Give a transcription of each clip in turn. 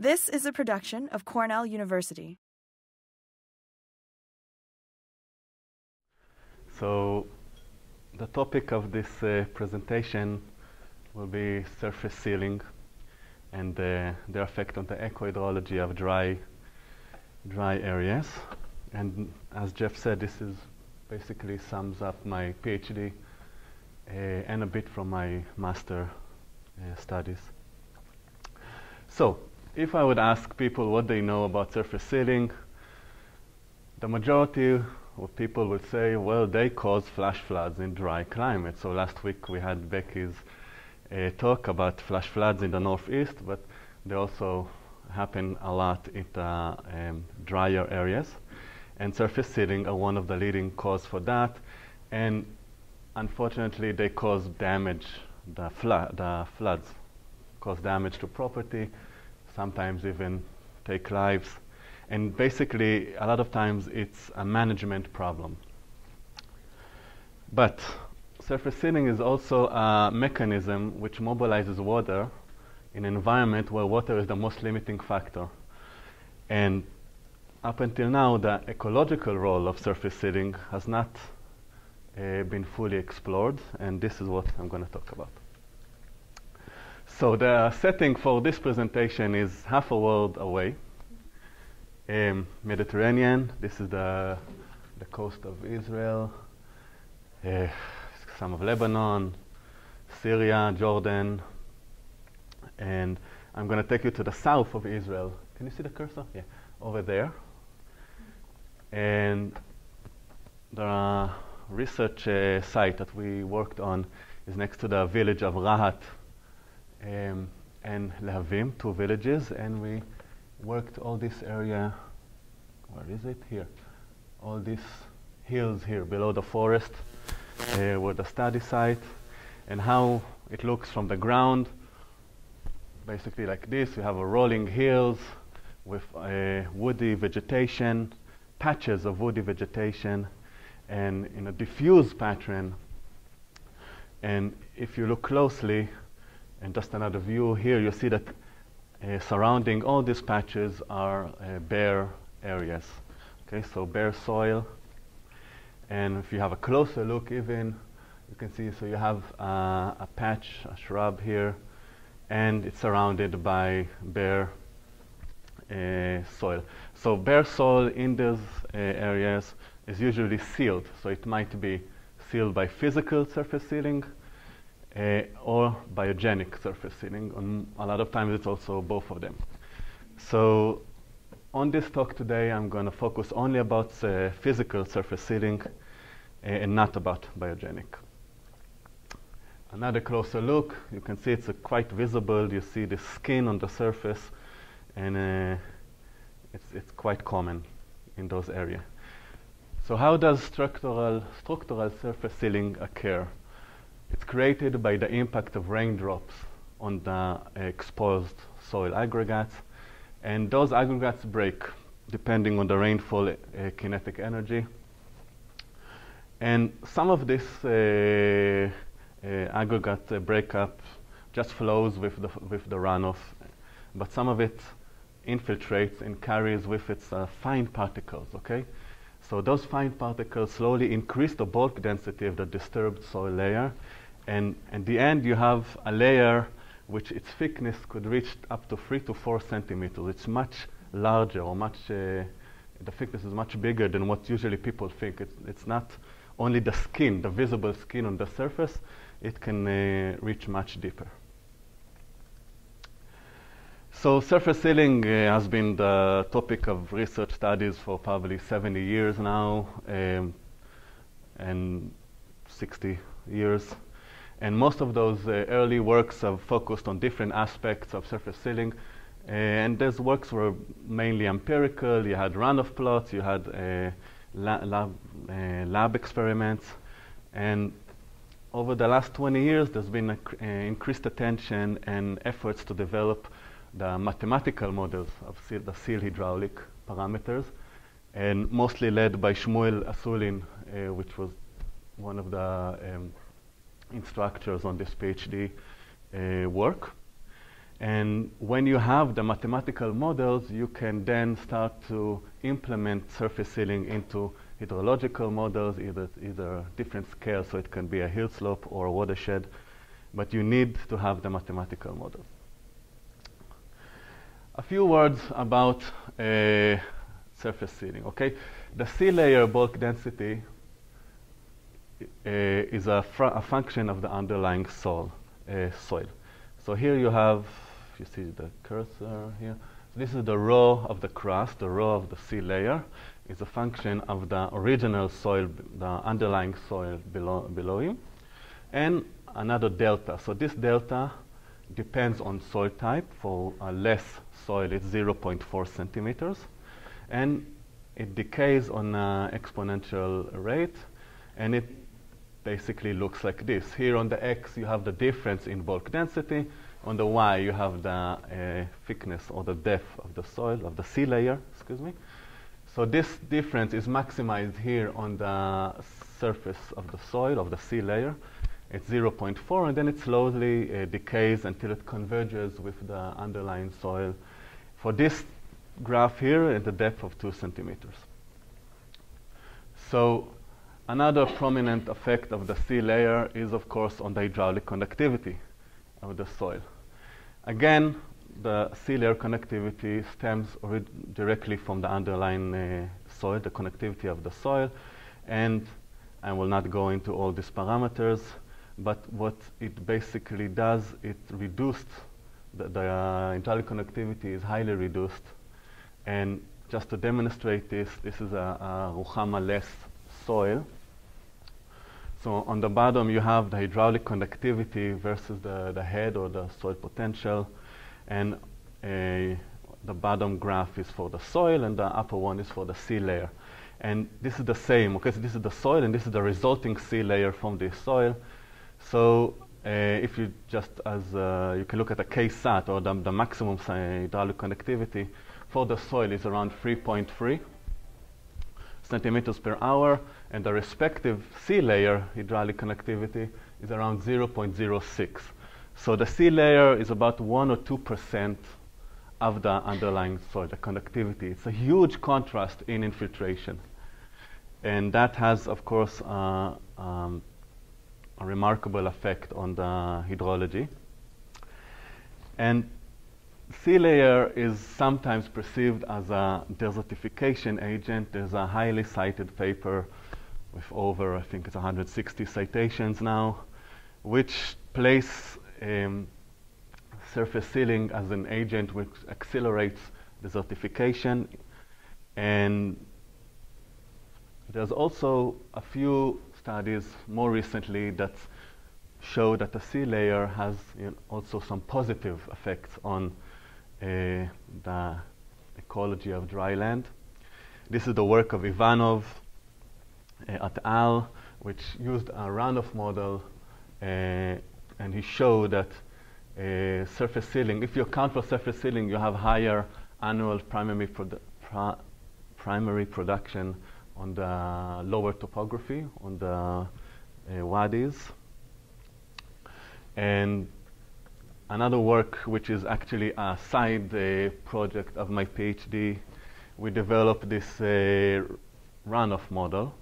This is a production of Cornell University. So, the topic of this presentation will be surface sealing and their effect on the ecohydrology of dry areas. And as Jeff said, this is basically sums up my PhD and a bit from my master studies. So, if I would ask people what they know about surface sealing, the majority of people would say, well, they cause flash floods in dry climates. So last week we had Becky's talk about flash floods in the northeast, but they also happen a lot in the drier areas. And surface sealing are one of the leading causes for that. And unfortunately, they cause damage, the floods cause damage to property, sometimes even take lives. And basically, a lot of times it's a management problem. But surface sealing is also a mechanism which mobilizes water in an environment where water is the most limiting factor. And up until now, the ecological role of surface sealing has not been fully explored, and this is what I'm going to talk about. So the setting for this presentation is half a world away. Mediterranean, this is the coast of Israel, some of Lebanon, Syria, Jordan, and I'm going to take you to the south of Israel. Can you see the cursor? Yeah, over there. And the research site that we worked on is next to the village of Rahat and Lehavim, two villages, and we worked all this area. Where is it? Here. All these hills here below the forest were the study site, and how it looks from the ground. Basically like this, we have a rolling hills with woody vegetation, patches of woody vegetation, and in a diffuse pattern. And if you look closely, and just another view here, you see that surrounding all these patches are bare areas. Okay, so bare soil. And if you have a closer look even, you can see, so you have a patch, a shrub here, and it's surrounded by bare soil. So bare soil in those areas is usually sealed. So it might be sealed by physical surface sealing or biogenic surface sealing. A lot of times it's also both of them. So on this talk today, I'm going to focus only about physical surface sealing and not about biogenic. Another closer look, you can see it's quite visible. You see the skin on the surface, and it's quite common in those areas. So how does structural surface sealing occur? It's created by the impact of raindrops on the exposed soil aggregates, and those aggregates break depending on the rainfall kinetic energy. And some of this aggregate breakup just flows with the runoff, but some of it infiltrates and carries with its fine particles, okay? So those fine particles slowly increase the bulk density of the disturbed soil layer, and at the end you have a layer which its thickness could reach up to 3 to 4 centimeters. It's much larger, or the thickness is much bigger than what usually people think. It's not only the skin, the visible skin on the surface, it can reach much deeper. So surface sealing has been the topic of research studies for probably 70 years now, and 60 years. And most of those early works have focused on different aspects of surface sealing. And those works were mainly empirical. You had runoff plots, you had lab experiments. And over the last 20 years, there's been increased attention and efforts to develop the mathematical models of the seal hydraulic parameters, and mostly led by Shmuel Asulin, which was one of the instructors on this PhD work. And when you have the mathematical models, you can then start to implement surface sealing into hydrological models, either different scales, so it can be a hill slope or a watershed, but you need to have the mathematical models. A few words about surface sealing, okay? The sea layer bulk density is a function of the underlying soil. So here you have, if you see the cursor here, this is the row of the crust, the row of the sea layer is a function of the original soil, the underlying soil below you, and another delta. So this delta depends on soil type. For less soil, it's 0.4 centimeters, and it decays on an exponential rate, and it basically looks like this. Here on the x, you have the difference in bulk density. On the y, you have the thickness or the depth of the soil, of the sea layer, excuse me. So this difference is maximized here on the surface of the soil, of the sea layer. It's 0.4, and then it slowly decays until it converges with the underlying soil. For this graph here, at the depth of 2 centimeters. So another prominent effect of the sea layer is, of course, on the hydraulic conductivity of the soil. Again, the sea layer conductivity stems directly from the underlying soil, the conductivity of the soil, and I will not go into all these parameters, but what it basically does, it reduced, the hydraulic conductivity is highly reduced, and just to demonstrate this is a Ruhama-less soil. So on the bottom, you have the hydraulic conductivity versus the head or the soil potential. And the bottom graph is for the soil, and the upper one is for the sea layer. And this is the same, okay? So this is the soil, and this is the resulting sea layer from this soil. So if you just, you can look at the K-SAT, or the maximum hydraulic conductivity for the soil is around 3.3 centimeters per hour, and the respective sea layer hydraulic conductivity is around 0.06. So the sea layer is about 1 or 2% of the underlying soil, the conductivity. It's a huge contrast in infiltration. And that has, of course, a remarkable effect on the hydrology. And sea layer is sometimes perceived as a desertification agent. There's a highly cited paper with over, I think it's 160 citations now, which place surface sealing as an agent which accelerates desertification. And there's also a few studies more recently that show that the sea layer has also some positive effects on the ecology of dry land. This is the work of Ivanov et al., which used a runoff model, and he showed that surface sealing, if you account for surface sealing, you have higher annual primary production on the lower topography, on the wadis. And another work, which is actually a side project of my PhD, we developed this runoff model.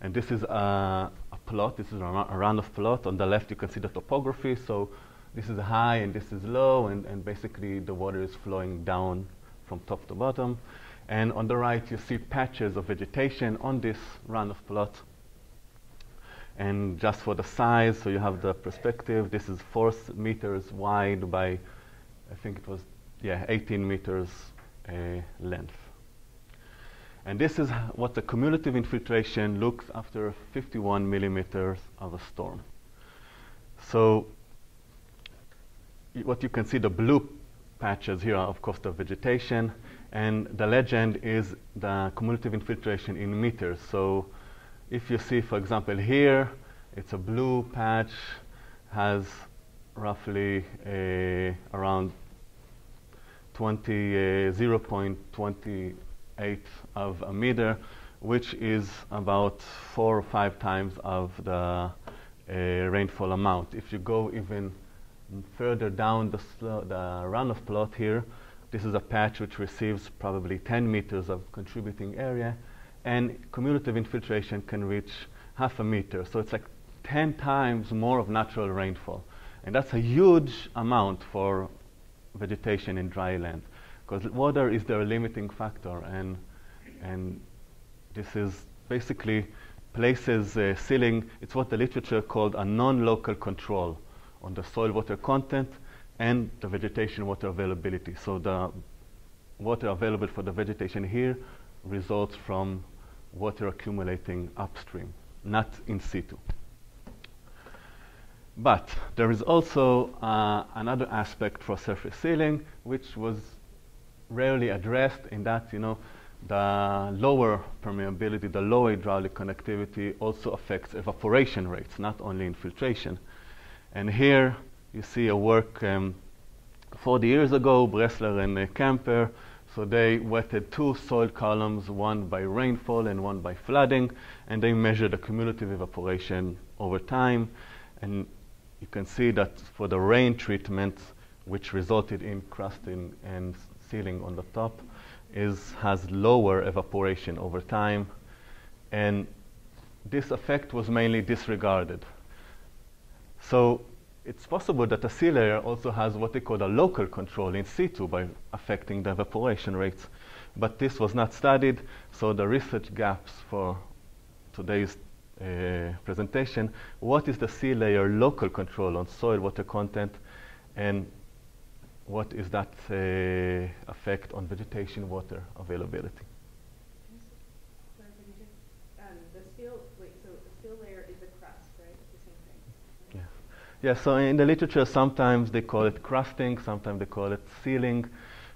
And this is a plot. This is a runoff plot. On the left, you can see the topography. So this is high and this is low, and basically the water is flowing down from top to bottom. And on the right, you see patches of vegetation on this runoff plot. And just for the size, so you have the perspective. This is 4 meters wide by, I think it was, 18 meters length. And this is what the cumulative infiltration looks after 51 millimeters of a storm. So what you can see, the blue patches here are, of course, the vegetation. And the legend is the cumulative infiltration in meters. So if you see, for example, here, it's a blue patch, has roughly around 0.28 of a meter, which is about 4 or 5 times of the rainfall amount. If you go even And further down the runoff plot here, this is a patch which receives probably 10 meters of contributing area, and cumulative infiltration can reach 0.5 meter. So it's like 10 times more of natural rainfall. And that's a huge amount for vegetation in dry land, because water is their limiting factor, and this is basically places sealing. It's what the literature called a non-local control on the soil water content and the vegetation water availability. So the water available for the vegetation here results from water accumulating upstream, not in situ. But there is also another aspect for surface sealing, which was rarely addressed, in that, the lower permeability, the lower hydraulic conductivity also affects evaporation rates, not only infiltration. And here you see a work 40 years ago, Bressler and Kemper. So they wetted 2 soil columns, one by rainfall and one by flooding, and they measured the cumulative evaporation over time. And you can see that for the rain treatment, which resulted in crusting and sealing on the top, has lower evaporation over time. And this effect was mainly disregarded. So it's possible that a sea layer also has what they call a local control in situ by affecting the evaporation rates. But this was not studied, so the research gaps for today's presentation: what is the sea layer local control on soil water content, and what is that effect on vegetation water availability? So the seal layer is the crust, right? It's the same thing. Yeah, so in the literature, sometimes they call it crusting, sometimes they call it sealing.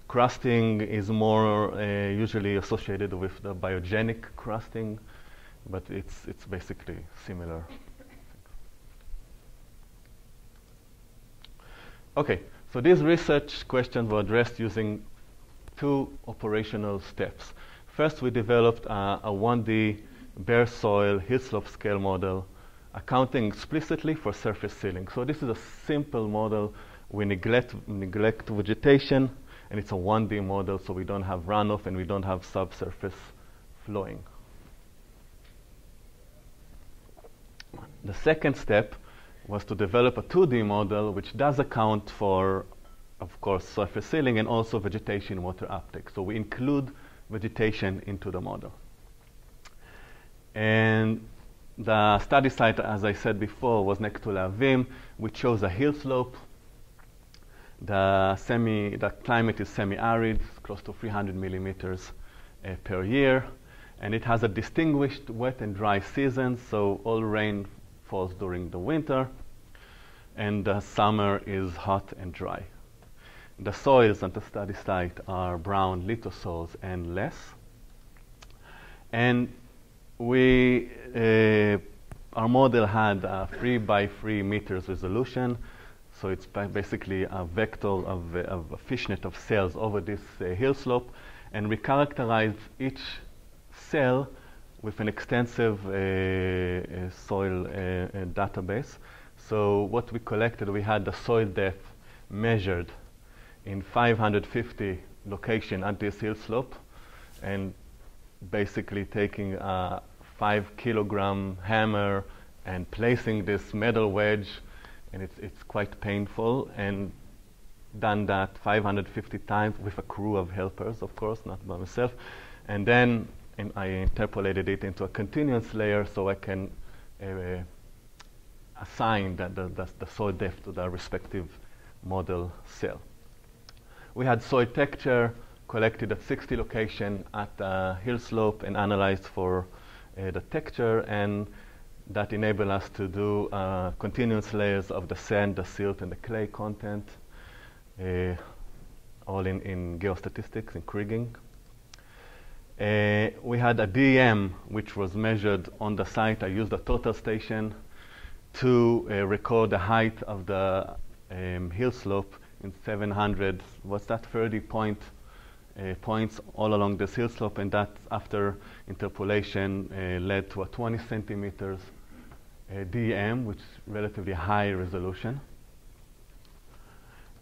Crusting is more usually associated with the biogenic crusting, but it's basically similar. Okay, so these research questions were addressed using 2 operational steps. First, we developed a 1D bare soil hill slope scale model, accounting explicitly for surface sealing. So this is a simple model. We neglect vegetation, and it's a 1D model, so we don't have runoff and we don't have subsurface flowing. The second step was to develop a 2D model, which does account for, of course, surface sealing and also vegetation water uptake. So we include vegetation into the model. And the study site, as I said before, was next to Lehavim. We chose a hill slope. The climate is semi-arid, close to 300 millimeters per year. And it has a distinguished wet and dry season, so all rain falls during the winter, and the summer is hot and dry. The soils at the study site are brown lithosols and less. And our model had a 3 by 3 meters resolution, so it's basically a vector of a fishnet of cells over this hill slope, and we characterized each cell with an extensive soil database. So what we collected, we had the soil depth measured in 550 locations at this hill slope, and basically taking a 5-kilogram hammer and placing this metal wedge, and it's quite painful, and done that 550 times with a crew of helpers, of course, not by myself. And then I interpolated it into a continuous layer so I can assign the soil depth to the respective model cell. We had soil texture collected at 60 locations at the hill slope and analyzed for the texture, and that enabled us to do continuous layers of the sand, the silt, and the clay content, all in geostatistics, in kriging. We had a DEM, which was measured on the site. I used a total station to record the height of the hill slope in 700, 30 points all along this hill slope, and that, after interpolation, led to a 20 centimeters DEM, which is relatively high resolution.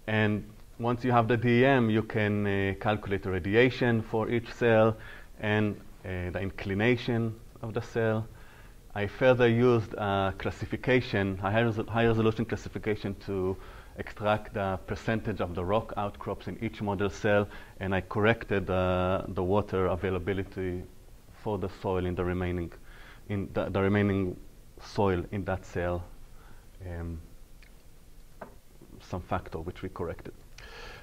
And once you have the DEM, you can calculate the radiation for each cell and the inclination of the cell. I further used classification, a high resolution classification, to extract the percentage of the rock outcrops in each model cell, and I corrected the water availability for the soil in the remaining, the remaining soil in that cell, some factor which we corrected.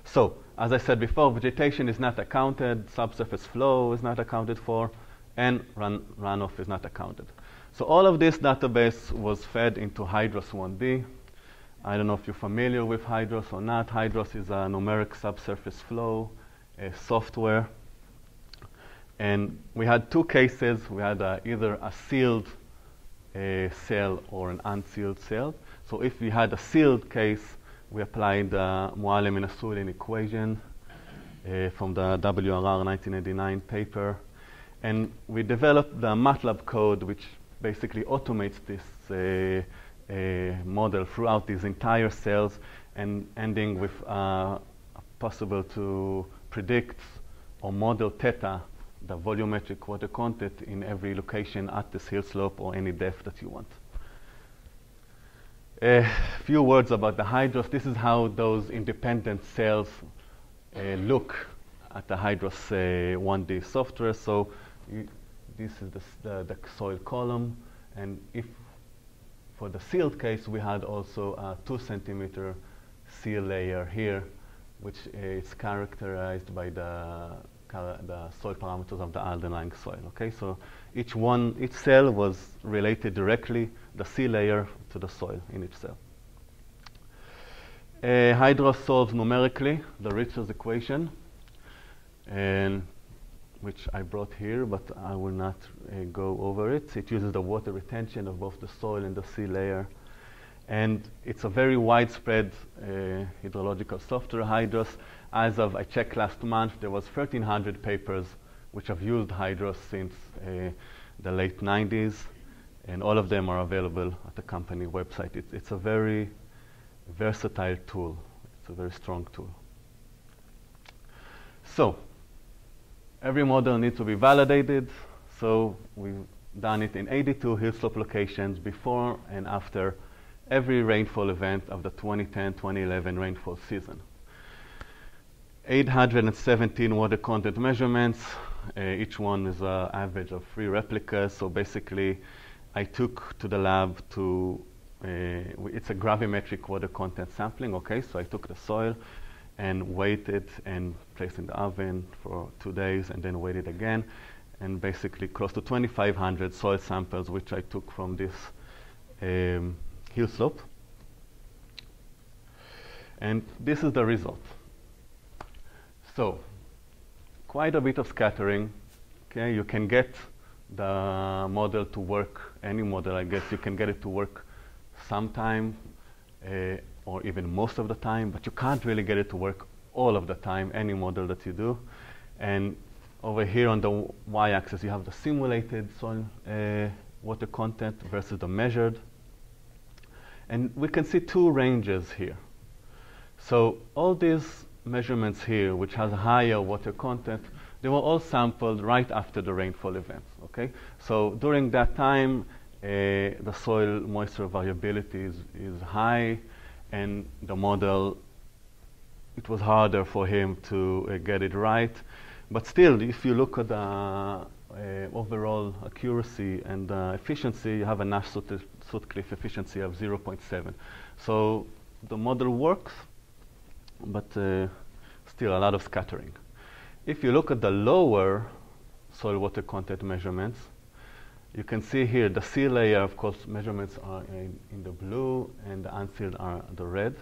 So, as I said before, vegetation is not accounted, subsurface flow is not accounted for, and runoff is not accounted. So all of this database was fed into Hydros 1D. I don't know if you're familiar with Hydros or not. Hydros is a numeric subsurface flow software. And we had two cases. We had either a sealed cell or an unsealed cell. So if we had a sealed case, we applied the Moalem-Nassoulin equation from the WRR 1989 paper. And we developed the MATLAB code, which basically automates this model throughout these entire cells, and ending with possible to predict or model theta, the volumetric water content in every location at this hill slope or any depth that you want. A few words about the Hydros. This is how those independent cells look at the Hydros 1D software. So this is the soil column, and if for the sealed case, we had also a 2 centimeter seal layer here, which is characterized by the soil parameters of the underlying soil. Okay, so each cell was related directly, the seal layer, to the soil in each cell. Hydros solves numerically the Richter's equation, and which I brought here, but I will not go over it. It uses the water retention of both the soil and the sea layer. And it's a very widespread hydrological software, Hydros. As of, I checked last month, there was 1,300 papers which have used Hydros since the late 90s, and all of them are available at the company website. It's a very versatile tool. It's a very strong tool. So, every model needs to be validated, so we've done it in 82 hill slope locations before and after every rainfall event of the 2010-2011 rainfall season. 817 water content measurements. Each one is an average of 3 replicas. So basically, I took to the lab to, it's a gravimetric water content sampling, okay? So I took the soil and weighed it and placed in the oven for 2 days, and then weighed it again, and basically close to 2,500 soil samples, which I took from this hill slope. And this is the result. So, quite a bit of scattering. Okay, you can get the model to work, any model, I guess, you can get it to work sometime, or even most of the time, but you can't really get it to work all of the time, any model that you do. And over here on the y-axis, you have the simulated soil water content versus the measured. And we can see 2 ranges here. So all these measurements here, which has higher water content, they were all sampled right after the rainfall events, okay? So during that time, the soil moisture variability is high, and the model, it was harder for him to get it right. But still, if you look at the overall accuracy and efficiency, you have a Nash-Sutcliffe efficiency of 0.7. So the model works, but still a lot of scattering. If you look at the lower soil water content measurements, you can see here the sea layer, of course, measurements are in the blue, and the unsealed are the red.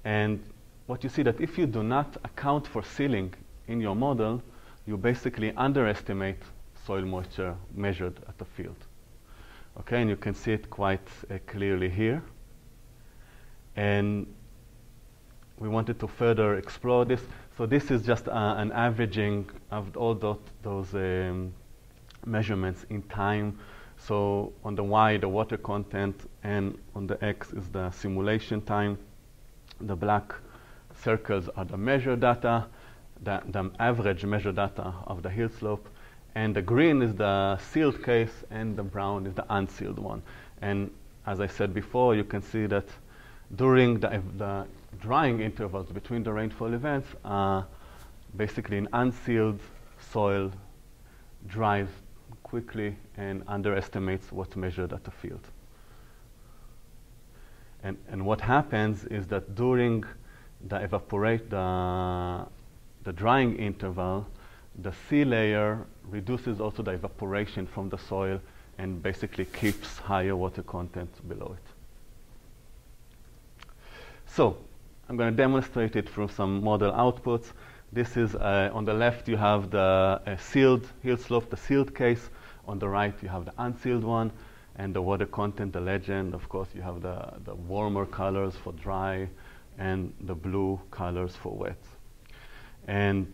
And what you see that if you do not account for sealing in your model, you basically underestimate soil moisture measured at the field. Okay, and you can see it quite clearly here. And we wanted to further explore this. So this is just an averaging of all those measurements in time. So on the Y, the water content, and on the X is the simulation time. The black circles are the measured data, the average measured data of the hill slope, and the green is the sealed case, and the brown is the unsealed one. And as I said before, you can see that during the drying intervals between the rainfall events, basically an unsealed soil dries quickly and underestimates what's measured at the field. And what happens is that during the drying interval, the sea layer reduces also the evaporation from the soil and basically keeps higher water content below it. So I'm going to demonstrate it through some model outputs. This is on the left you have the sealed hill slope, the sealed case. On the right you have the unsealed one, and the water content, the legend. Of course you have the warmer colors for dry and the blue colors for wet. And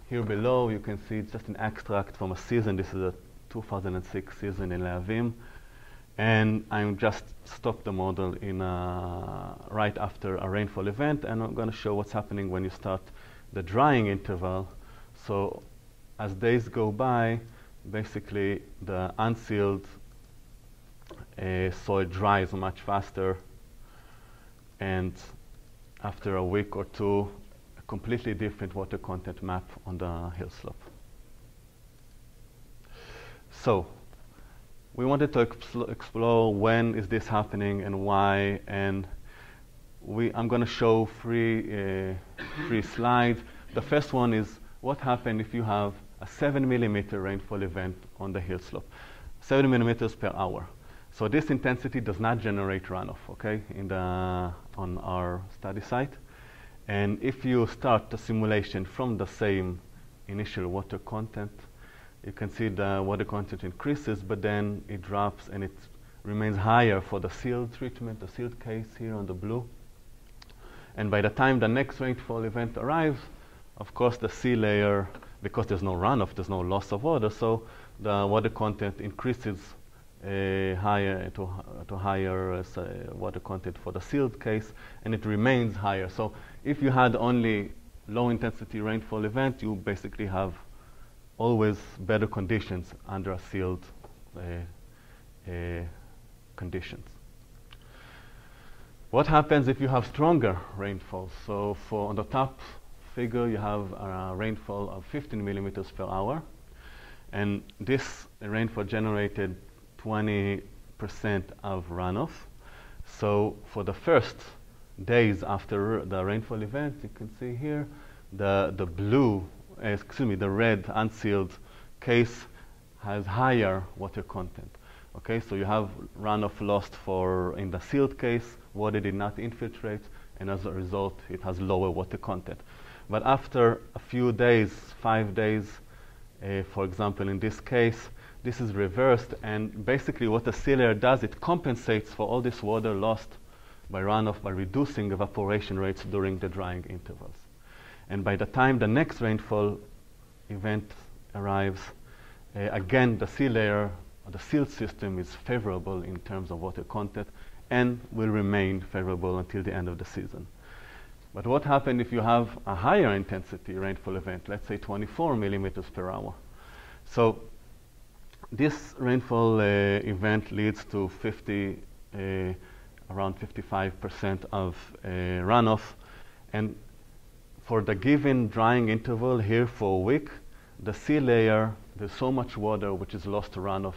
here below you can see it's just an extract from a season. This is a 2006 season in Lehavim. And I'm just stopped the model in right after a rainfall event, and I'm going to show what's happening when you start the drying interval. So as days go by, basically the unsealed soil dries much faster, and after a week or two, a completely different water content map on the hill slope. So we wanted to explore when is this happening and why, and I'm going to show three slides. The first one is what happens if you have a 7 millimeter rainfall event on the hill slope, 7 millimeters per hour. So this intensity does not generate runoff, okay, on our study site. And if you start the simulation from the same initial water content, you can see the water content increases, but then it drops and it remains higher for the sealed treatment, the sealed case here on the blue. And by the time the next rainfall event arrives, of course the sea layer, because there's no runoff, there's no loss of water, so the water content increases higher to higher water content for the sealed case, and it remains higher. So if you had only low intensity rainfall event, you basically have always better conditions under a sealed conditions. What happens if you have stronger rainfall? So on the top figure you have a rainfall of 15 millimeters per hour, and this rainfall generated 20% of runoff. So for the first days after the rainfall event, you can see here the red unsealed case has higher water content. Okay, so you have runoff lost in the sealed case, water did not infiltrate, and as a result it has lower water content. But after a few days, 5 days, for example in this case, this is reversed, and basically what the sea layer does, it compensates for all this water lost by runoff by reducing evaporation rates during the drying intervals. And by the time the next rainfall event arrives, again the sea layer, the sealed system is favorable in terms of water content and will remain favorable until the end of the season. But what happens if you have a higher intensity rainfall event, let's say 24 millimeters per hour? So this rainfall event leads to around 55% of runoff, and for the given drying interval here for a week, the sea layer, there's so much water which is lost to runoff,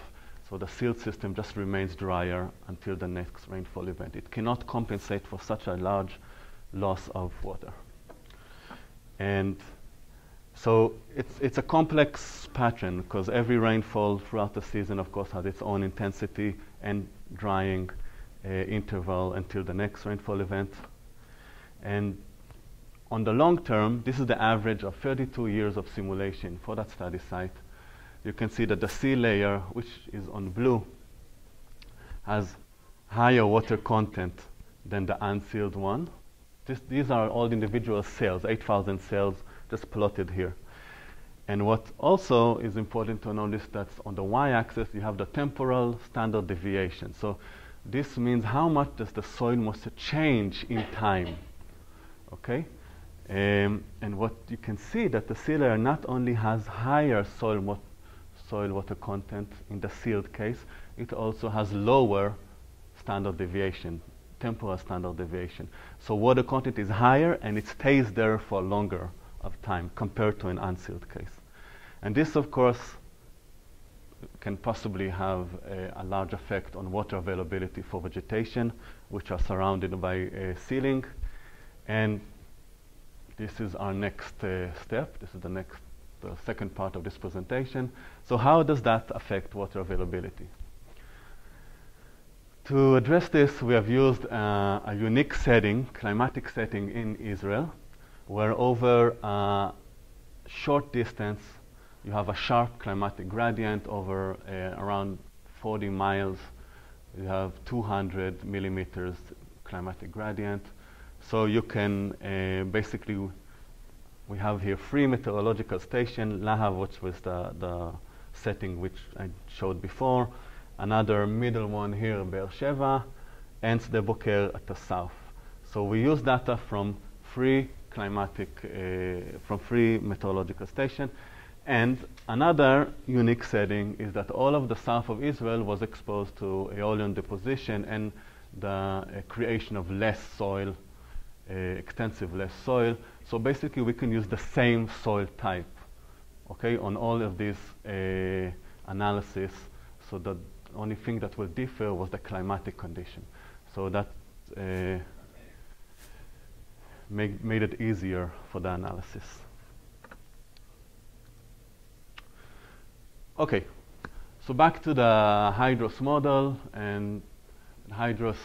so the sealed system just remains drier until the next rainfall event. It cannot compensate for such a large loss of water. And so it's a complex pattern, because every rainfall throughout the season, of course, has its own intensity and drying interval until the next rainfall event. And on the long term, this is the average of 32 years of simulation for that study site. You can see that the sea layer, which is on blue, has higher water content than the unsealed one. These are all individual cells, 8,000 cells, just plotted here. And what also is important to notice that on the y-axis you have the temporal standard deviation. So this means how much does the soil moisture change in time, okay? And what you can see that the sea layer not only has higher soil water content in the sealed case, it also has lower standard deviation, temporal standard deviation. So water content is higher and it stays there for longer of time compared to an unsealed case. And this, of course, can possibly have a large effect on water availability for vegetation, which are surrounded by sealing. And this is our next step. This is the second part of this presentation. So how does that affect water availability? To address this, we have used a unique setting, climatic setting in Israel, where over a short distance you have a sharp climatic gradient over around 40 miles. You have 200 millimeters climatic gradient. So you can basically, we have here 3 meteorological stations, Lahav, which was the setting which I showed before, another middle one here, Beersheba, and Sde Boker at the south. So we use data from 3 meteorological stations. And another unique setting is that all of the south of Israel was exposed to aeolian deposition and the creation of less soil, extensive less soil. So basically we can use the same soil type, okay, on all of these analysis. So the only thing that will differ was the climatic condition. So that made it easier for the analysis. Okay, so back to the Hydros model, and Hydros,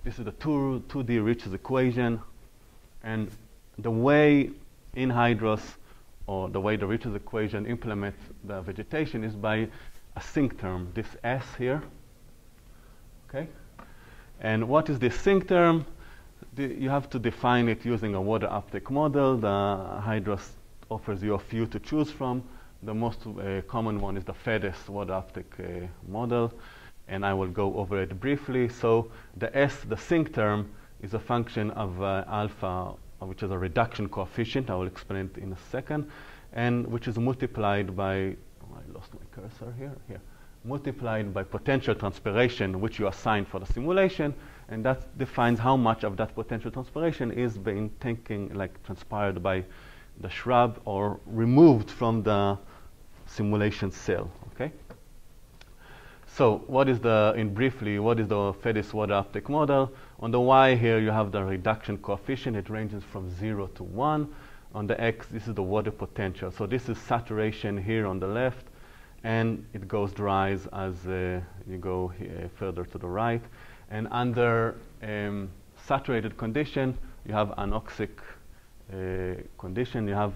this is the 2D Riches equation, and the way in Hydros, or the way the Riches equation implements the vegetation is by a sink term, this S here, okay? And what is this sink term? You have to define it using a water uptake model. The Hydros offers you a few to choose from. The most common one is the FEDES water uptake model, and I will go over it briefly. So the S, the sink term, is a function of alpha, which is a reduction coefficient. I will explain it in a second, and which is multiplied by, I lost my cursor here, multiplied by potential transpiration, which you assign for the simulation, and that defines how much of that potential transpiration is being transpired by the shrub or removed from the simulation cell, okay? So what is briefly, what is the FEDES water uptake model? On the Y here you have the reduction coefficient. It ranges from 0 to 1. On the X, this is the water potential. So this is saturation here on the left, and it dries as you go further to the right. And under saturated condition, you have anoxic condition. You have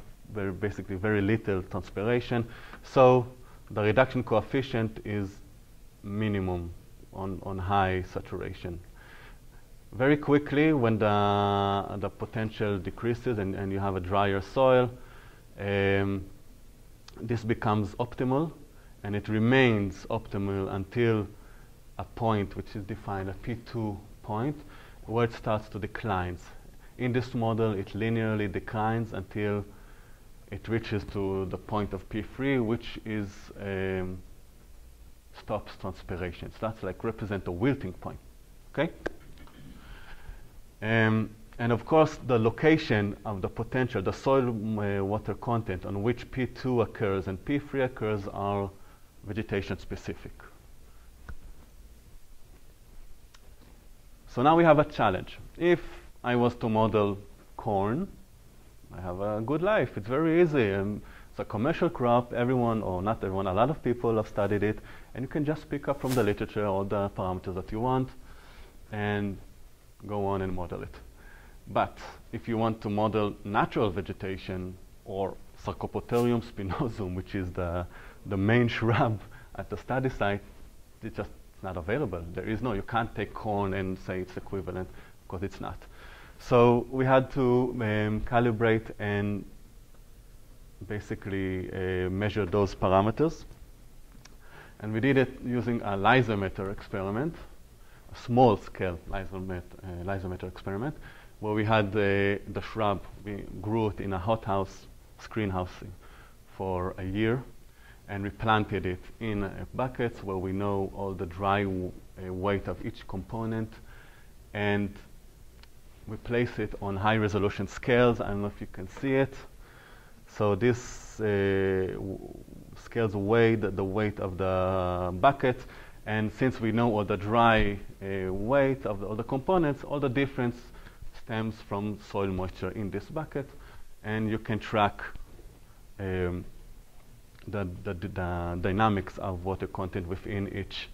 basically very little transpiration. So the reduction coefficient is minimum on high saturation. Very quickly, when the potential decreases and you have a drier soil, this becomes optimal, and it remains optimal until a point which is defined, a P2 point, where it starts to decline. In this model, it linearly declines until it reaches to the point of P3, which is stops transpiration. So that's represent a wilting point, okay? And of course, the location of the potential, the soil water content on which P2 occurs and P3 occurs are vegetation specific. So now we have a challenge. If I was to model corn, I have a good life. It's very easy. It's a commercial crop. Everyone, or not everyone, a lot of people have studied it, and you can just pick up from the literature all the parameters that you want and go on and model it. But if you want to model natural vegetation or Sarcopoterium spinosum, which is the main shrub at the study site, it's just not available. There is no, you can't take corn and say it's equivalent, because it's not. So we had to calibrate and basically measure those parameters. And we did it using a Lysimeter experiment, a small scale Lysimeter experiment, where we had the shrub. We grew it in a hothouse, screenhouse, for a year, and we planted it in buckets where we know all the dry weight of each component, and we place it on high resolution scales. I don't know if you can see it. So this scales weigh the weight of the bucket, and since we know all the dry weight of all the components, all the difference stems from soil moisture in this bucket, and you can track the dynamics of water content within each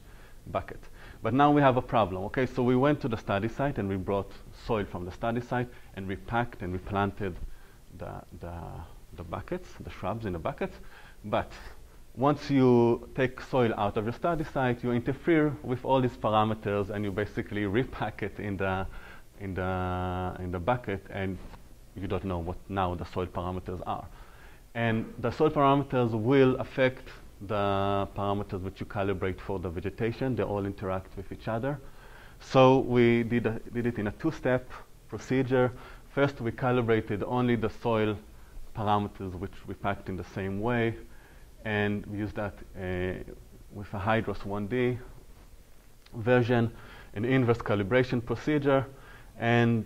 bucket. But now we have a problem. Okay, so we went to the study site and we brought soil from the study site and we packed and we planted the buckets, the shrubs in the buckets. But once you take soil out of your study site, you interfere with all these parameters and you basically repack it in the bucket, and you don't know what now the soil parameters are. And the soil parameters will affect the parameters which you calibrate for the vegetation. They all interact with each other. So we did it in a two-step procedure. First, we calibrated only the soil parameters which we packed in the same way, and we used that with a Hydros 1D version, an inverse calibration procedure, and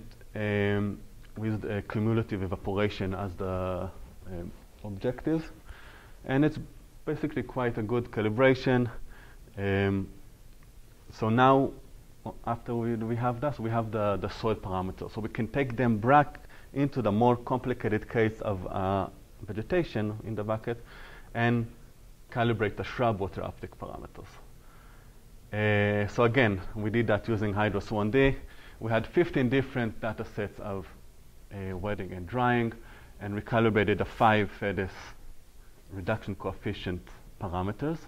we used cumulative evaporation as the objective. And it's basically quite a good calibration. So now, after we have that, we have the soil parameters. So we can take them back into the more complicated case of vegetation in the bucket and calibrate the shrub water uptake parameters. So again, we did that using Hydros 1D. We had 15 different data sets of wetting and drying, and we calibrated the 5 FEDES reduction coefficient parameters.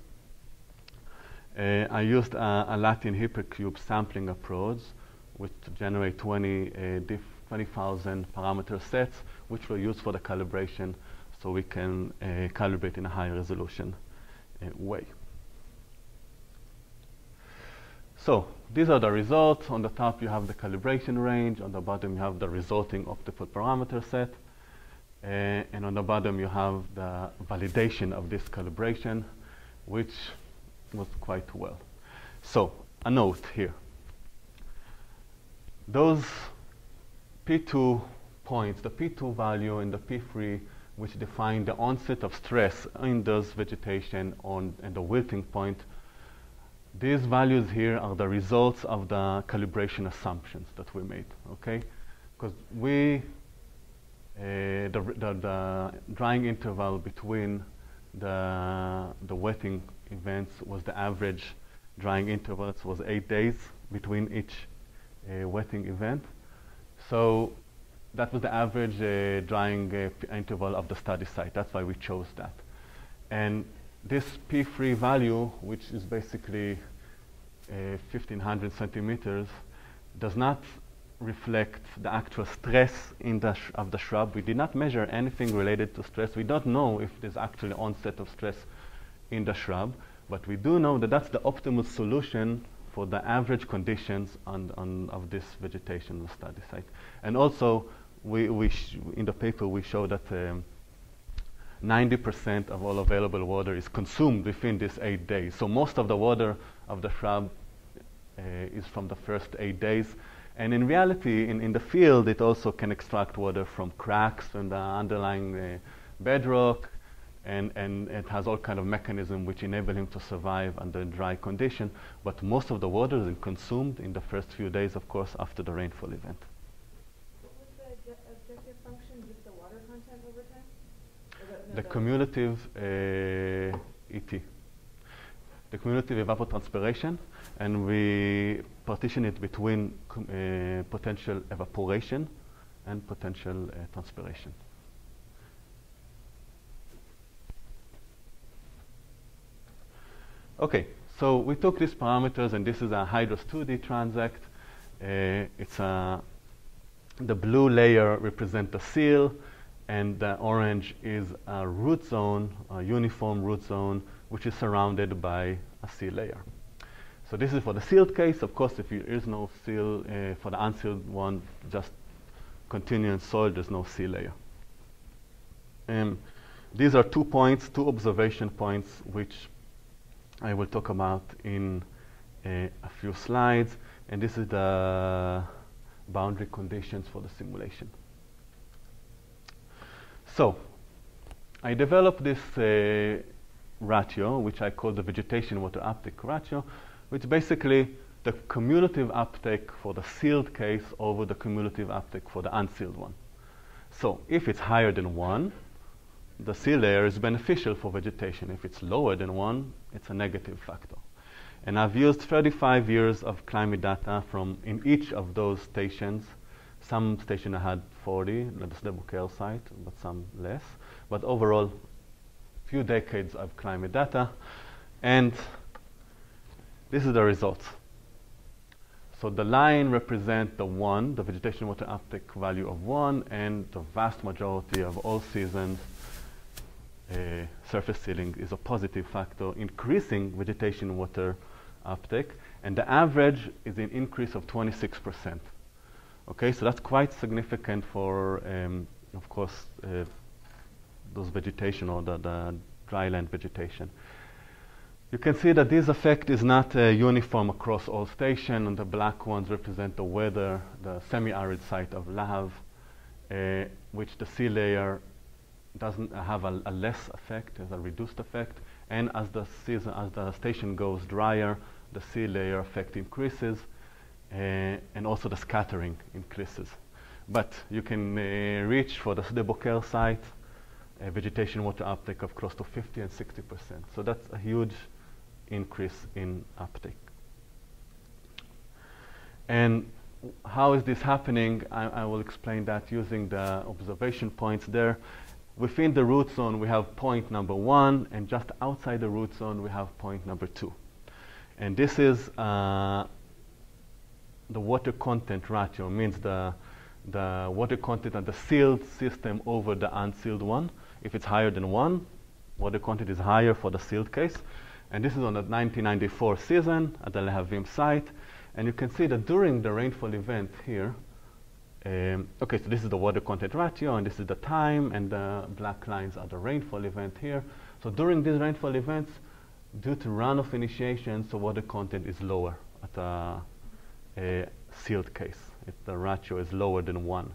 I used a Latin hypercube sampling approach, which generate 20,000 parameter sets, which were used for the calibration, so we can calibrate in a high resolution way. So these are the results. On the top you have the calibration range, on the bottom you have the resulting optimal parameter set, and on the bottom you have the validation of this calibration, which was quite well. So a note here. Those P2 points, the P2 value and the P3, which define the onset of stress in those vegetation and the wilting point, these values here are the results of the calibration assumptions that we made, okay? Because the drying interval between the wetting events was the average drying interval. It was 8 days between each wetting event. So that was the average drying interval of the study site. That's why we chose that. And this P3 value, which is basically 1,500 centimeters, does not reflect the actual stress of the shrub. We did not measure anything related to stress. We don't know if there's actually onset of stress in the shrub, but we do know that that's the optimal solution for the average conditions of this vegetation on the study site. And also, in the paper we show that 90% of all available water is consumed within these 8 days. So most of the water of the shrub is from the first 8 days. And in reality, in the field, it also can extract water from cracks in the underlying bedrock, and it has all kind of mechanism which enable him to survive under dry condition. But most of the water is consumed in the first few days, of course, after the rainfall event. What was the objective function? Just the water content over time? The cumulative ET. The cumulative evapotranspiration, and we partition it between potential evaporation and potential transpiration. Okay, so we took these parameters, and this is a Hydros 2D transect. The blue layer represents the seal, and the orange is a root zone, a uniform root zone, which is surrounded by a seal layer. So this is for the sealed case. Of course, if there is no seal, for the unsealed one, just continuous soil, there's no sea layer. These are 2 points, 2 observation points, which I will talk about in a few slides. And this is the boundary conditions for the simulation. So, I developed this ratio, which I call the vegetation water uptake ratio, which basically the cumulative uptake for the sealed case over the cumulative uptake for the unsealed one. So if it's higher than 1, the sea layer is beneficial for vegetation. If it's lower than 1, it's a negative factor. And I've used 35 years of climate data from in each of those stations. Some stations had 40, that's the Bukel site, but some less. But overall, few decades of climate data. And this is the results. So the line represents the 1, the vegetation water uptake value of 1, and the vast majority of all seasons surface sealing is a positive factor, increasing vegetation water uptake, and the average is an increase of 26%. Okay, so that's quite significant for, of course, those vegetation or the dryland vegetation. You can see that this effect is not uniform across all stations, and the black ones represent the weather, the semi-arid site of Lahav, which the sea layer doesn't have a less effect, has a reduced effect, and as the station goes drier, the sea layer effect increases, and also the scattering increases. But you can reach for the Bukel site a vegetation water uptake of close to 50 and 60%. So that's a huge increase in uptake. And how is this happening? I will explain that using the observation points there. Within the root zone, we have point number 1, and just outside the root zone, we have point number 2. And this is the water content ratio, means the water content of the sealed system over the unsealed one. If it's higher than 1, water content is higher for the sealed case. And this is on the 1994 season at the Lehavim site. And you can see that during the rainfall event here, okay, so this is the water content ratio, and this is the time, and the black lines are the rainfall event here. So during these rainfall events, due to runoff initiation, so water content is lower at a sealed case. The ratio is lower than 1.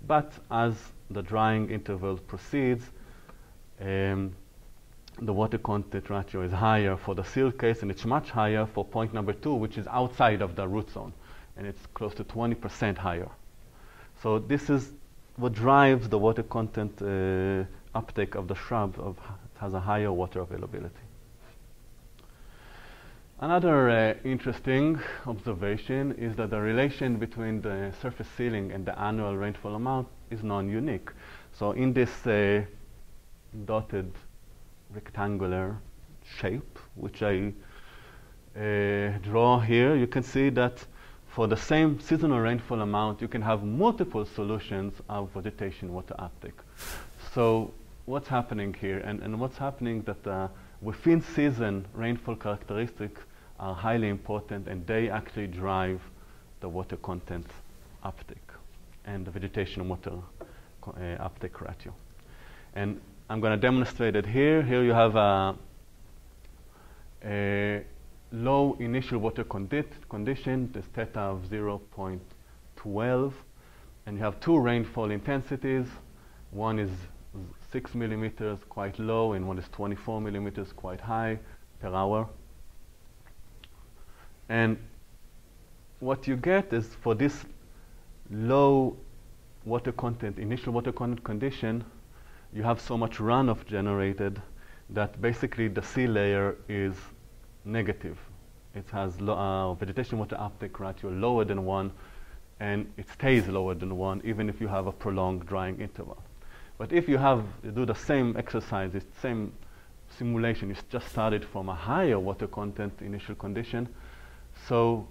But as the drying interval proceeds, the water content ratio is higher for the sealed case, and it's much higher for point number 2, which is outside of the root zone, and it's close to 20% higher. So this is what drives the water content uptake of the shrub. Has a higher water availability. Another interesting observation is that the relation between the surface sealing and the annual rainfall amount is non-unique. So in this dotted rectangular shape, which I draw here, you can see that for the same seasonal rainfall amount, you can have multiple solutions of vegetation water uptake. So what's happening here? And what's happening that within season rainfall characteristics are highly important, and they actually drive the water content uptake and the vegetation water uptake ratio. And I'm going to demonstrate it here. Here you have a low initial water condition, this theta of 0.12, and you have 2 rainfall intensities. One is 6 millimeters, quite low, and one is 24 millimeters, quite high per hour. And what you get is for this low water content, initial water content condition, you have so much runoff generated that basically the sea layer is negative. It has vegetation water uptake ratio lower than 1, and it stays lower than 1 even if you have a prolonged drying interval. But if you do the same exercise, the same simulation, you just started from a higher water content initial condition. So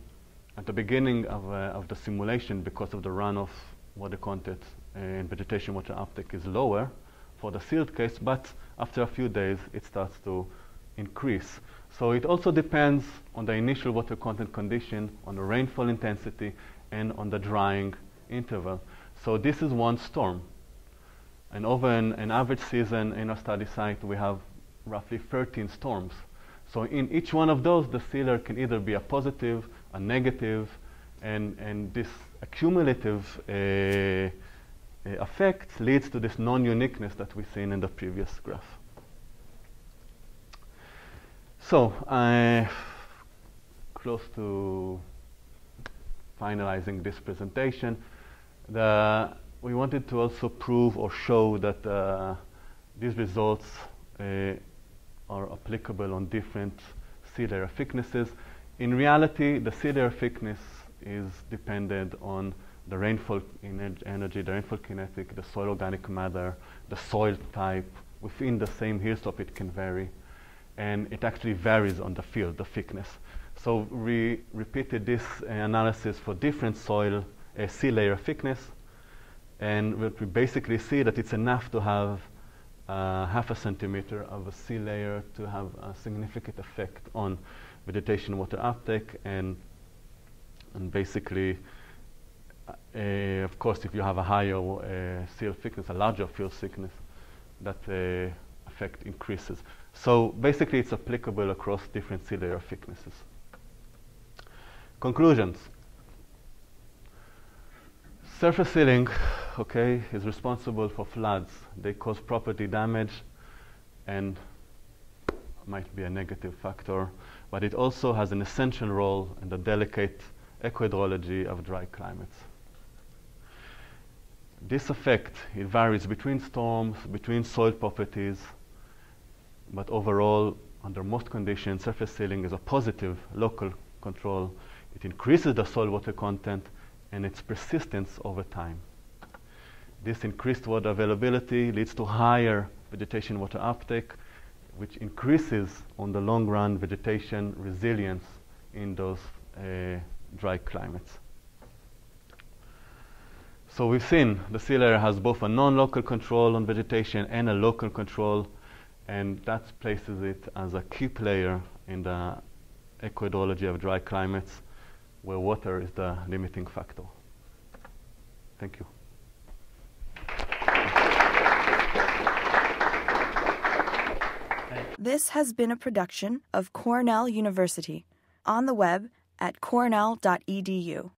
at the beginning of the simulation, because of the runoff, water content and vegetation water uptake is lower for the sealed case, but after a few days it starts to increase. So it also depends on the initial water content condition, on the rainfall intensity, and on the drying interval. So this is one storm. And over an average season in our study site, we have roughly 13 storms. So in each one of those, the sealer can either be a positive, a negative, and this accumulative effect leads to this non-uniqueness that we've seen in the previous graph. So, close to finalizing this presentation, we wanted to also prove or show that these results are applicable on different sea layer thicknesses. In reality, the sea layer thickness is dependent on the rainfall energy, the rainfall kinetic, the soil organic matter, the soil type. Within the same hilltop, it can vary. And it actually varies on the field, the thickness. So we repeated this analysis for different soil sea layer thickness. And what we basically see that it's enough to have half a centimeter of a sea layer to have a significant effect on vegetation water uptake. And basically, of course, if you have a higher seal thickness, a larger field thickness, that effect increases. So basically, it's applicable across different sea layer thicknesses. Conclusions. Surface sealing, okay, is responsible for floods. They cause property damage and might be a negative factor, but it also has an essential role in the delicate ecohydrology of dry climates. This effect, it varies between storms, between soil properties, but overall, under most conditions, surface sealing is a positive local control. It increases the soil water content and its persistence over time. This increased water availability leads to higher vegetation water uptake, which increases, on the long run, vegetation resilience in those dry climates. So we've seen the sea layer has both a non-local control on vegetation and a local control, and that places it as a key player in the ecohydrology of dry climates, where water is the limiting factor. Thank you. This has been a production of Cornell University, on the web at cornell.edu.